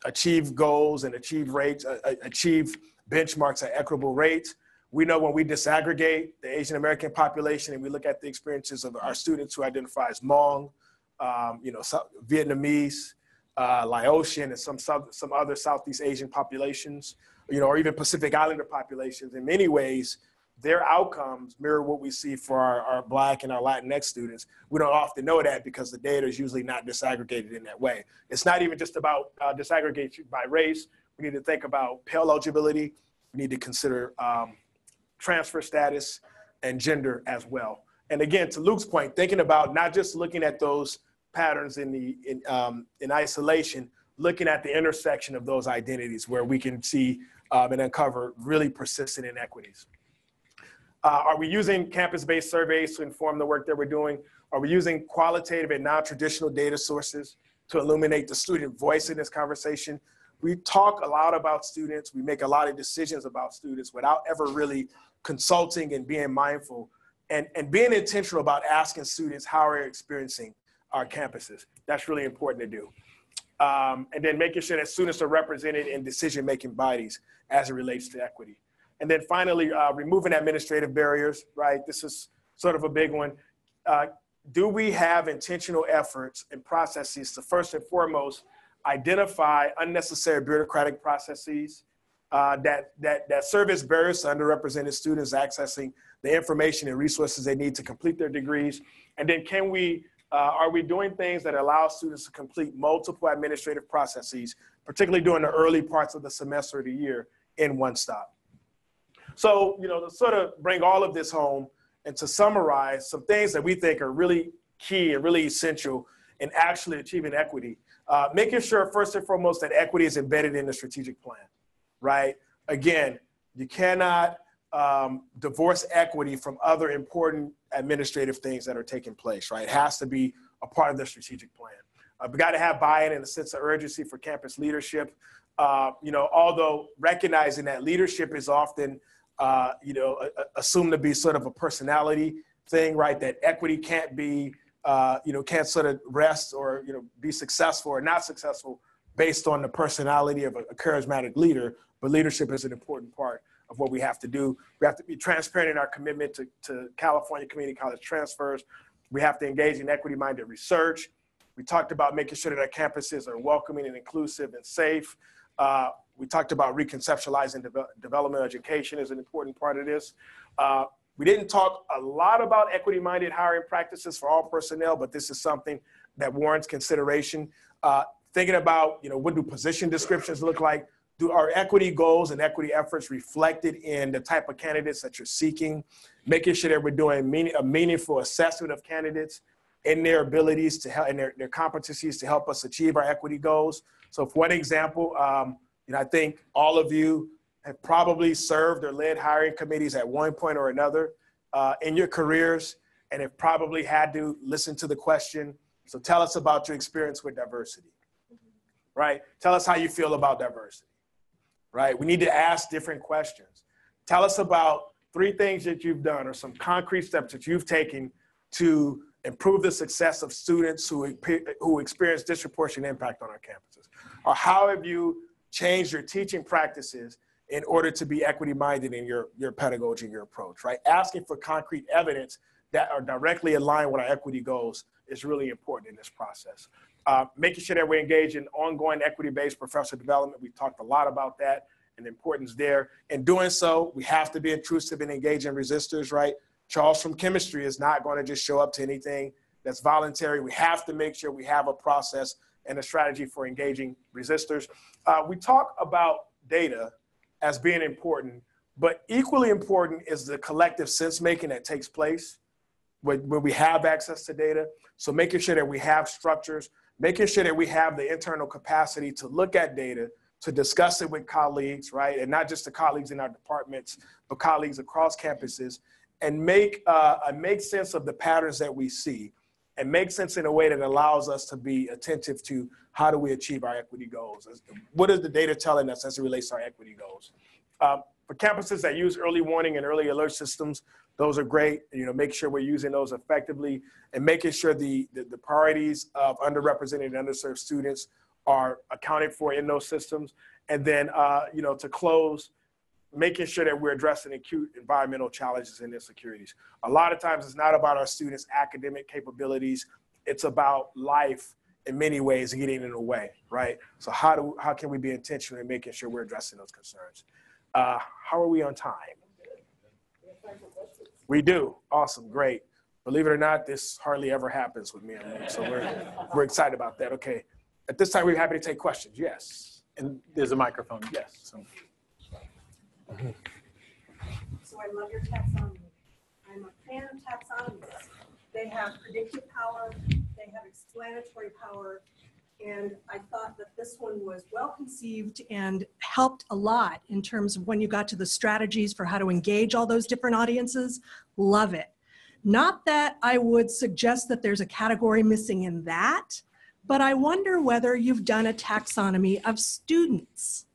achieve goals and achieve rates, achieve benchmarks at equitable rates. We know when we disaggregate the Asian American population and we look at the experiences of our students who identify as Hmong, Vietnamese, Laotian, and some other Southeast Asian populations, or even Pacific Islander populations, in many ways, their outcomes mirror what we see for our Black and our Latinx students. We don't often know that because the data is usually not disaggregated in that way. It's not even just about disaggregation by race. We need to think about Pell eligibility. We need to consider transfer status and gender as well. And again, to Luke's point, thinking about not just looking at those patterns in isolation, looking at the intersection of those identities where we can see and uncover really persistent inequities. Are we using campus-based surveys to inform the work that we're doing? Are we using qualitative and non-traditional data sources to illuminate the student voice in this conversation? We talk a lot about students. We make a lot of decisions about students without ever really consulting and being mindful and being intentional about asking students how they're experiencing our campuses. That's really important to do. And then making sure that students are represented in decision-making bodies as it relates to equity. And then finally, removing administrative barriers, right? This is sort of a big one. Do we have intentional efforts and processes to first and foremost identify unnecessary bureaucratic processes that serve as barriers to underrepresented students accessing the information and resources they need to complete their degrees? And then are we doing things that allow students to complete multiple administrative processes, particularly during the early parts of the semester or the year, in one stop? So, to sort of bring all of this home and to summarize some things that we think are really key and really essential in actually achieving equity, making sure first and foremost that equity is embedded in the strategic plan, right? Again, you cannot divorce equity from other important administrative things that are taking place, right? It has to be a part of the strategic plan. We got to have buy-in and a sense of urgency for campus leadership. Although recognizing that leadership is often, assumed to be sort of a personality thing, right? That equity can't be, can't sort of rest or, be successful or not successful based on the personality of a charismatic leader, but leadership is an important part of what we have to do. We have to be transparent in our commitment to California community college transfers. We have to engage in equity-minded research. We talked about making sure that our campuses are welcoming and inclusive and safe. We talked about reconceptualizing developmental education as an important part of this. We didn't talk a lot about equity-minded hiring practices for all personnel, but this is something that warrants consideration. Thinking about, what do position descriptions look like? Do our equity goals and equity efforts reflected in the type of candidates that you're seeking? Making sure that we're doing a meaningful assessment of candidates and their abilities to help and their competencies to help us achieve our equity goals. So for one example, I think all of you have probably served or led hiring committees at one point or another in your careers and have probably had to listen to the question, so tell us about your experience with diversity, right? Tell us how you feel about diversity, right? We need to ask different questions. Tell us about 3 things that you've done or some concrete steps that you've taken to improve the success of students who experience disproportionate impact on our campuses. Or how have you changed your teaching practices in order to be equity-minded in your pedagogy and your approach, right? Asking for concrete evidence that are directly aligned with our equity goals is really important in this process. Making sure that we engage in ongoing equity-based professional development. We've talked a lot about that and the importance there. In doing so, we have to be intrusive and engage in resistors, right? Charles from chemistry is not going to just show up to anything that's voluntary. We have to make sure we have a process and a strategy for engaging resistors. We talk about data as being important, but equally important is the collective sense-making that takes place when we have access to data. So making sure that we have structures, making sure that we have the internal capacity to look at data, to discuss it with colleagues, right? And not just the colleagues in our departments, but colleagues across campuses, and make sense of the patterns that we see and make sense in a way that allows us to be attentive to how do we achieve our equity goals? What is the data telling us as it relates to our equity goals? For campuses that use early warning and early alert systems, those are great. Make sure we're using those effectively and making sure the priorities of underrepresented and underserved students are accounted for in those systems. And then, to close, making sure that we're addressing acute environmental challenges and insecurities. A lot of times it's not about our students' academic capabilities. It's about life in many ways getting in the way, right? So how can we be intentional in making sure we're addressing those concerns? How are we on time? We do. Awesome. Great. Believe it or not, this hardly ever happens with me and Luke, so we're excited about that. Okay. At this time, we're happy to take questions. Yes. And there's a microphone. Yes. So I love your taxonomy. I'm a fan of taxonomies. They have predictive power, they have explanatory power, and I thought that this one was well conceived and helped a lot in terms of when you got to the strategies for how to engage all those different audiences. Love it. Not that I would suggest that there's a category missing in that, but I wonder whether you've done a taxonomy of students.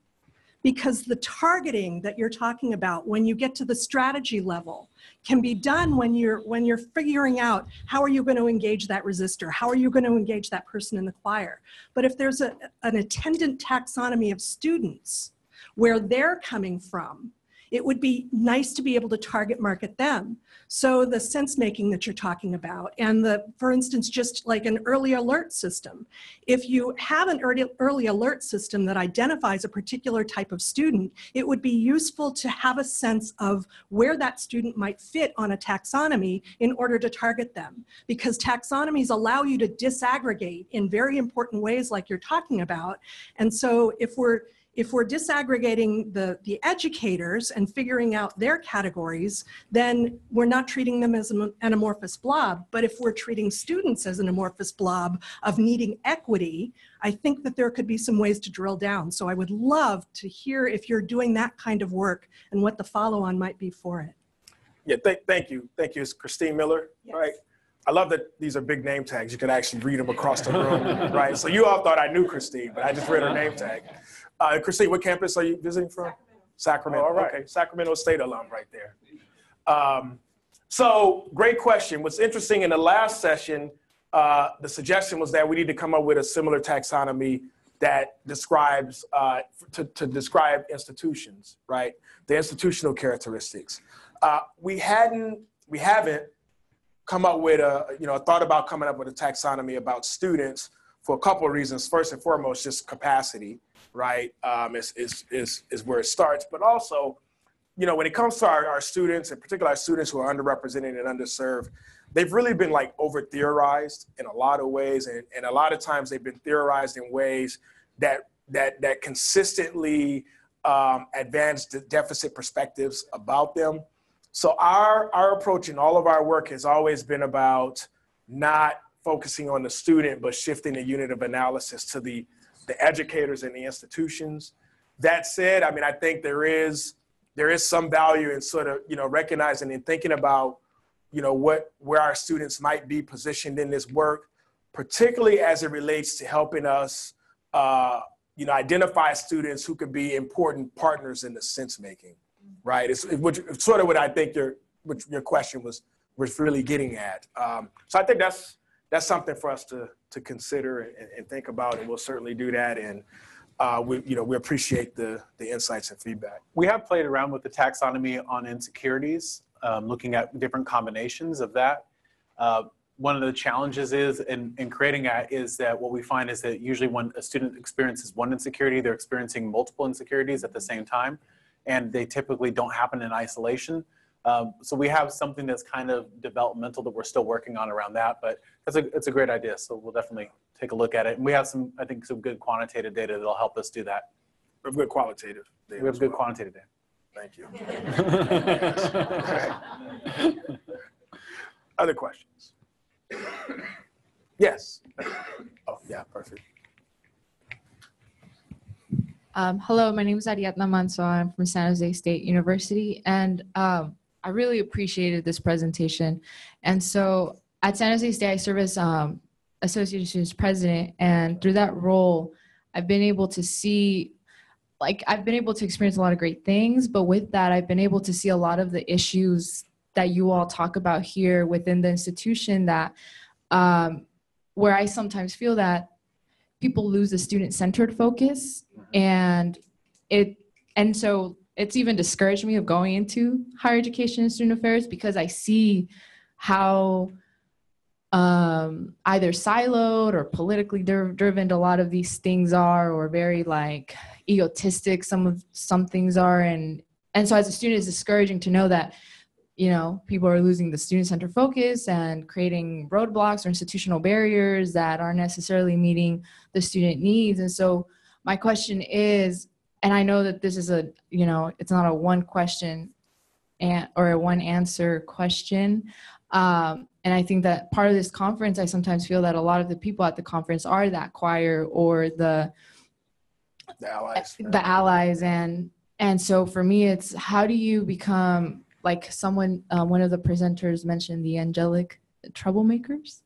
Because the targeting that you're talking about when you get to the strategy level can be done when you're figuring out how are you going to engage that resistor, how are you going to engage that person in the choir. But if there's an attendant taxonomy of students where they're coming from, it would be nice to be able to target market them. So the sense making that you're talking about and for instance, just like an early alert system. If you have an early alert system that identifies a particular type of student, it would be useful to have a sense of where that student might fit on a taxonomy in order to target them. Because taxonomies allow you to disaggregate in very important ways like you're talking about. And so if we're disaggregating the educators and figuring out their categories, then we're not treating them as an amorphous blob. But if we're treating students as an amorphous blob of needing equity, I think that there could be some ways to drill down. So I would love to hear if you're doing that kind of work and what the follow-on might be for it. Yeah, thank you. Thank you. It's Christine Miller, Yes. right? I love that these are big name tags. You can actually read them across the room, right? So you all thought I knew Christine, but I just read her name tag. Christine, what campus are you visiting from? Sacramento. All right. Okay, Sacramento State alum right there. So great question. What's interesting in the last session, the suggestion was that we need to come up with a similar taxonomy that describes, to describe institutions, right? The institutional characteristics. We haven't come up with thought about coming up with a taxonomy about students for a couple of reasons. First and foremost, just capacity, right? Is where it starts. But also, when it comes to our students, in particular our students who are underrepresented and underserved, they've really been like over-theorized in a lot of ways. And a lot of times they've been theorized in ways that consistently advance the deficit perspectives about them. So our approach in all of our work has always been about not focusing on the student, but shifting the unit of analysis to the educators and the institutions. That said, I mean, I think there is some value in sort of, recognizing and thinking about, where our students might be positioned in this work, particularly as it relates to helping us, identify students who could be important partners in the sense making, right? It's sort of what I think your question was really getting at. So I think that's something for us to consider and think about, and we'll certainly do that. And we appreciate the insights and feedback. We have played around with the taxonomy on insecurities, looking at different combinations of that. One of the challenges in creating that is that what we find is that usually when a student experiences one insecurity, they're experiencing multiple insecurities at the same time, and they typically don't happen in isolation. So we have something that's kind of developmental that we're still working on around that, but it's a great idea. So we'll definitely take a look at it. And we have some good quantitative data that'll help us do that. We have good qualitative data. We have good quantitative data. Thank you. Other questions? Yes. Oh, yeah, perfect. Hello, my name is Ariadna Manso. I'm from San Jose State University, and I really appreciated this presentation. And so at San Jose State, I serve as Associate Students President, and through that role, I've been able to see, I've been able to experience a lot of great things, but with that, I've been able to see a lot of the issues that you all talk about here within the institution that, where I sometimes feel that people lose the student-centered focus, and so it's even discouraged me of going into higher education and student affairs, because I see how either siloed or politically driven a lot of these things are, or very like egotistic some things are, and so as a student, it's discouraging to know that, you know, people are losing the student-centered focus and creating roadblocks or institutional barriers that aren't necessarily meeting the student needs. And so my question is, and I know that this is a, you know, it's not a one question or a one answer question. And I think that part of this conference, I sometimes feel that a lot of the people at the conference are that choir or the allies. The allies. And so for me, it's how do you become, like someone, one of the presenters mentioned the angelic troublemakers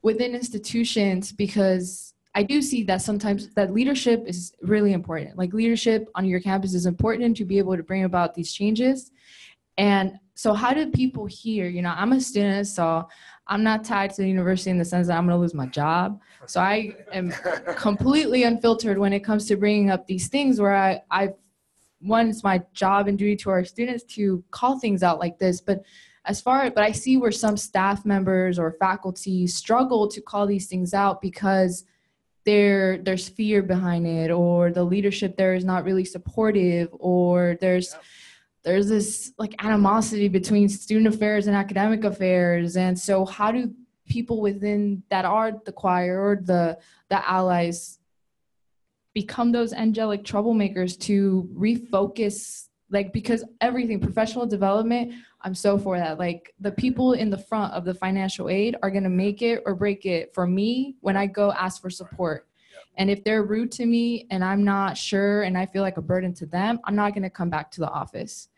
within institutions, because I do see that sometimes that leadership is really important. Like leadership on your campus is important to be able to bring about these changes. And so how do people here, you know, I'm a student, so I'm not tied to the university in the sense that I'm going to lose my job. So I am completely unfiltered when it comes to bringing up these things where one, it's my job and duty to our students to call things out like this. But I see where some staff members or faculty struggle to call these things out because there's fear behind it, or the leadership there is not really supportive, or there's this like animosity between student affairs and academic affairs. And so how do people within that are the choir or the allies become those angelic troublemakers to refocus, like, because everything, professional development, I'm so for that. Like the people in the front of the financial aid are going to make it or break it for me when I go ask for support. And if they're rude to me and I'm not sure and I feel like a burden to them, I'm not going to come back to the office.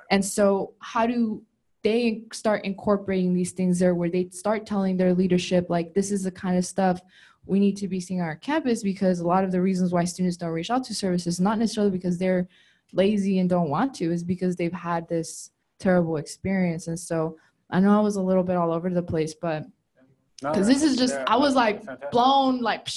And so how do they start incorporating these things there, where they start telling their leadership, like, this is the kind of stuff we need to be seeing on our campus? Because a lot of the reasons why students don't reach out to services, not necessarily because they're lazy and don't want to, is because they've had this terrible experience. And so I know I was a little bit all over the place, but because this is just, I was like blown like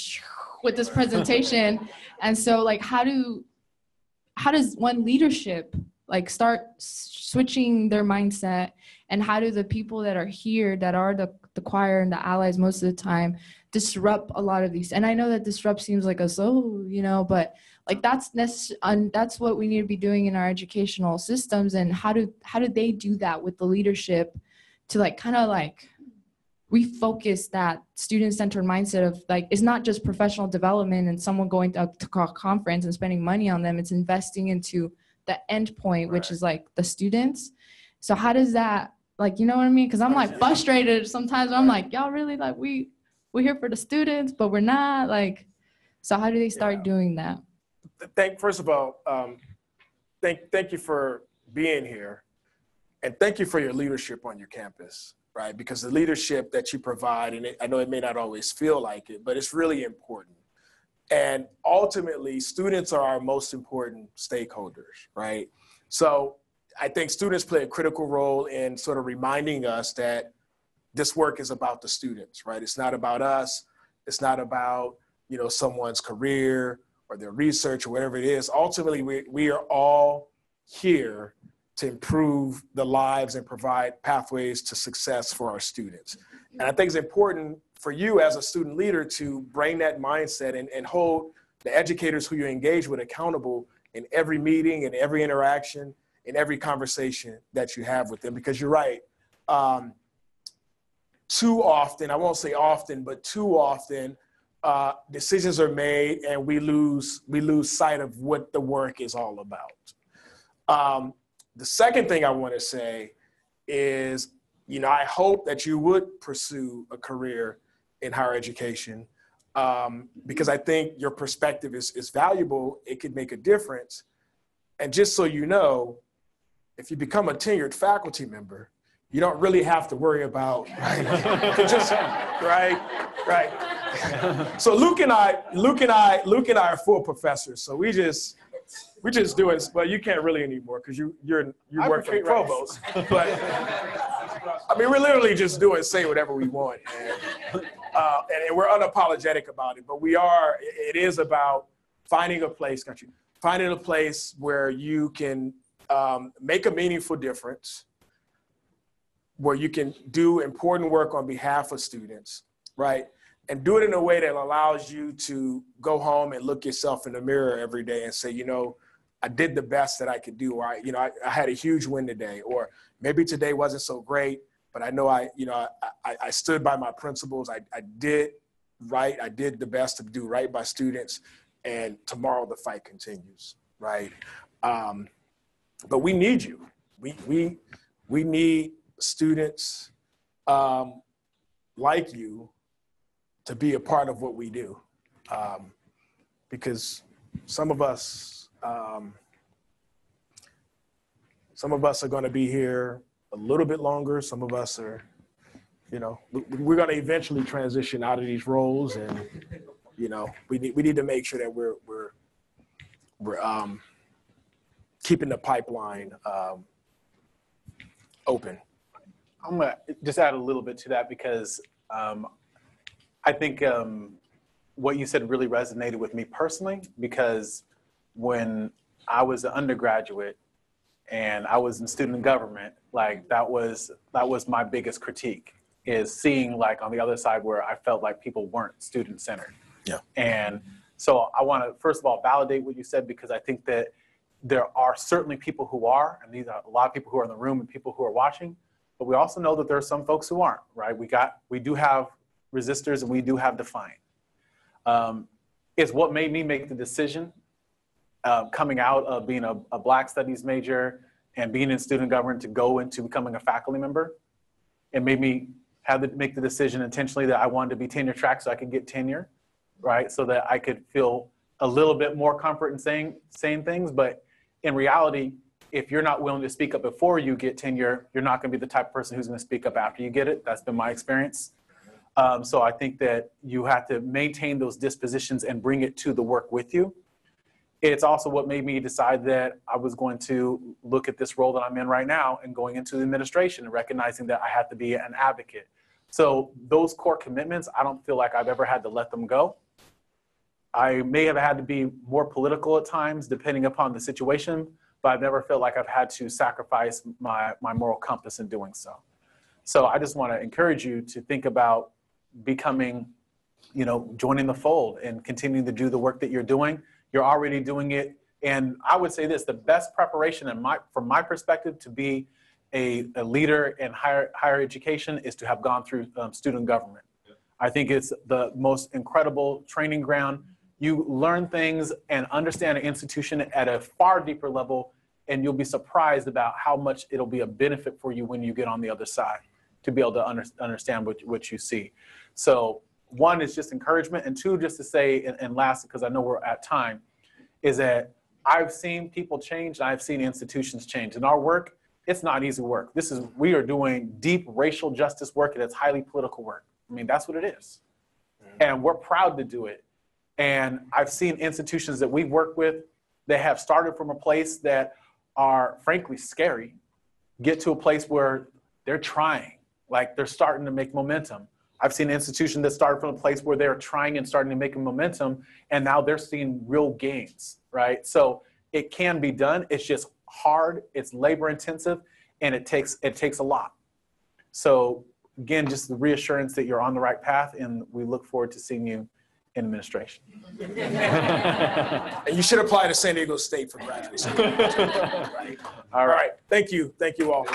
with this presentation. And so like, how does one leadership like start switching their mindset, and how do the people that are here that are the choir and the allies most of the time disrupt a lot of these? And I know that disrupt seems like you know, but like that's what we need to be doing in our educational systems. And how do they do that with the leadership to like kind of like refocus that student-centered mindset of like, it's not just professional development and someone going to a conference and spending money on them, it's investing into the end point, which is like the students. So how does that, like, you know what I mean? Because I'm like frustrated sometimes. I'm like, y'all really like we're here for the students, but we're not, like. So how do they start doing that? First of all, thank you for being here, and thank you for your leadership on your campus, right? Because the leadership that you provide, and I know it may not always feel like it, but it's really important. And ultimately, students are our most important stakeholders, right? So I think students play a critical role in sort of reminding us that this work is about the students, right? It's not about us. It's not about, you know, someone's career or their research or whatever it is. Ultimately, we are all here to improve the lives and provide pathways to success for our students. And I think it's important for you as a student leader to bring that mindset and hold the educators who you engage with accountable in every meeting, in every interaction, in every conversation that you have with them. Because you're right, too often, I won't say often, but too often, decisions are made and we lose sight of what the work is all about. The second thing I want to say is, you know, I hope that you would pursue a career in higher education, because I think your perspective is valuable. It could make a difference. And just so you know, if you become a tenured faculty member, you don't really have to worry about, right? Right. So Luke and I are full professors. So we just do it, but you can't really anymore because you work for the provost. But I mean, we're literally just say whatever we want. and we're unapologetic about it, but it is about finding a place where you can make a meaningful difference, where you can do important work on behalf of students, right? And do it in a way that allows you to go home and look yourself in the mirror every day and say, I did the best that I could do. Or I had a huge win today, or maybe today wasn't so great, but I know I stood by my principles. I did right. I did the best to do right by students, and tomorrow the fight continues, right? But we need you. We need students like you to be a part of what we do, because some of us are going to be here a little bit longer. Some of us are, we're going to eventually transition out of these roles, and we need to make sure that we're keeping the pipeline open. I'm gonna just add a little bit to that because I think what you said really resonated with me personally, because when I was an undergraduate and I was in student government, like that was my biggest critique, is seeing like on the other side where I felt like people weren't student centered. Yeah. And so I want to first of all validate what you said, because I think that there are certainly people who are, and these are a lot of people who are in the room and people who are watching, but we also know that there are some folks who aren't, right? We do have resistors and we do have defiant. It's what made me make the decision coming out of being a Black Studies major and being in student government to go into becoming a faculty member. It made me make the decision intentionally that I wanted to be tenure track so I could get tenure, right? So that I could feel a little bit more comfort in saying things. But in reality, if you're not willing to speak up before you get tenure, you're not going to be the type of person who's going to speak up after you get it. That's been my experience. So I think that you have to maintain those dispositions and bring it to the work with you. It's also what made me decide that I was going to look at this role that I'm in right now and going into the administration and recognizing that I have to be an advocate. So those core commitments, I don't feel like I've ever had to let them go. I may have had to be more political at times, depending upon the situation, but I've never felt like I've had to sacrifice my moral compass in doing so. So I just want to encourage you to think about becoming, joining the fold and continuing to do the work that you're doing. You're already doing it. And I would say this, the best preparation from my perspective to be a leader in higher education is to have gone through student government. I think it's the most incredible training ground. You learn things and understand an institution at a far deeper level, and you'll be surprised about how much it'll be a benefit for you when you get on the other side to be able to understand what you see. So one is just encouragement, and two, just to say, and last, because I know we're at time, is that I've seen people change, and I've seen institutions change. In our work, it's not easy work. We are doing deep racial justice work, and it's highly political work. I mean, that's what it is. And we're proud to do it. And I've seen institutions that we've worked with that have started from a place that are frankly scary, get to a place where they're trying, like they're starting to make momentum. I've seen institutions that started from a place where they're trying and starting to make a momentum, and now they're seeing real gains, right? So it can be done. It's just hard, it's labor intensive, and it takes a lot. So again, just the reassurance that you're on the right path, and we look forward to seeing you in administration. And you should apply to San Diego State for graduate school. Right. All right. Thank you all.